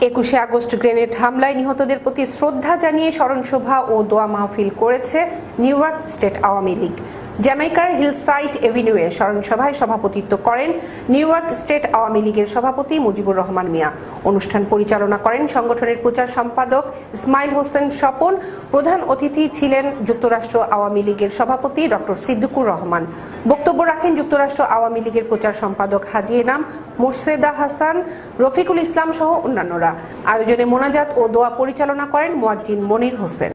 21শে August grenade হামলায় নিহতদের প্রতি শ্রদ্ধা জানিয়ে স্মরণসভা ও দোয়া মাহফিল করেছে New York state Awami League. জ্যামাইকার হিলসাইড এভিনিউয়ে স্মরণসভায় সভাপতিত্ব করেন নিউ ইয়র্ক স্টেট আওয়ামী লীগের সভাপতি মুজিবুর রহমান মিয়া। অনুষ্ঠান পরিচালনা করেন সংগঠনের প্রচার সম্পাদক ইসমাইল হোসেন স্বপন। প্রধান অতিথি ছিলেন যুক্তরাষ্ট্র আওয়ামী লীগের সভাপতি ডক্টর সিদ্দিকুর রহমান। বক্তব্য রাখেন যুক্তরাষ্ট্র আওয়ামী লীগের প্রচার সম্পাদক হাজি এনাম, মোর্শেদা হাসান, রফিকুল ইসলাম সহ অন্যান্যরা। আয়োজনে মোনাজাত ও দোয়া পরিচালনা করেন মুয়াজ্জিন মনির হোসেন।